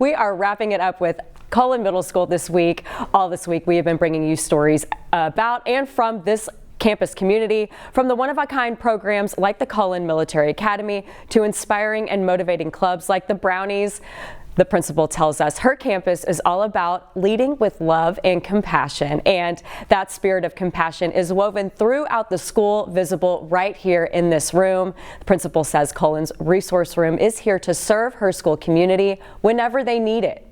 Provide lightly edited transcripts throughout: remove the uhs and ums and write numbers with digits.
We are wrapping it up with Cullen Middle School this week. All this week we have been bringing you stories about and from this campus community, from the one-of-a-kind programs like the Cullen Military Academy to inspiring and motivating clubs like the Brownies. The principal tells us her campus is all about leading with love and compassion, and that spirit of compassion is woven throughout the school, visible right here in this room. The principal says Cullen's resource room is here to serve her school community whenever they need it.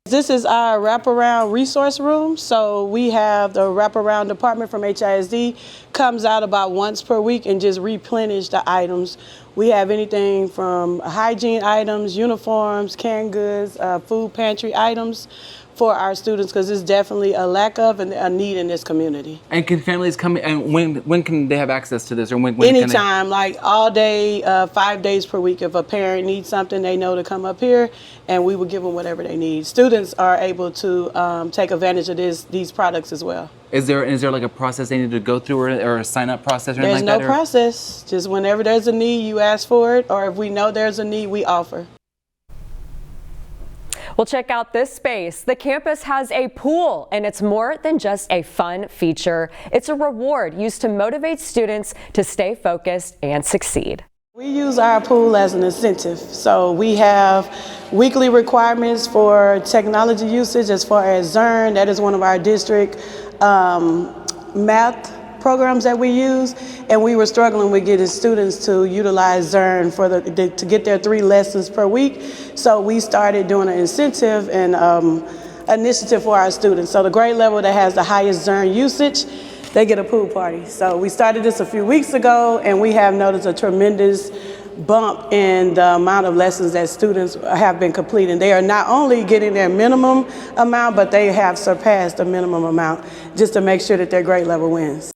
This is our wraparound resource room. So we have the wraparound department from HISD comes out about once per week and just replenish the items. We have anything from hygiene items, uniforms, canned goods, food pantry items for our students, because it's definitely a lack of and a need in this community. And can families come, and when can they have access to this? Or when Anytime, like all day, 5 days per week. If a parent needs something, they know to come up here and we will give them whatever they need. Students are able to take advantage of these products as well. Is there like a process they need to go through, or a sign up process or anything like that? There's no process. Just whenever there's a need, you ask for it, or if we know there's a need, we offer. Well, check out this space. The campus has a pool, and it's more than just a fun feature. It's a reward used to motivate students to stay focused and succeed. We use our pool as an incentive. So we have weekly requirements for technology usage as far as ZERN. That is one of our district math programs that we use, and we were struggling with getting students to utilize ZERN to get their 3 lessons per week. So we started doing an incentive and initiative for our students. So the grade level that has the highest ZERN usage, they get a pool party. So we started this a few weeks ago, and we have noticed a tremendous bump in the amount of lessons that students have been completing. They are not only getting their minimum amount, but they have surpassed the minimum amount just to make sure that their grade level wins.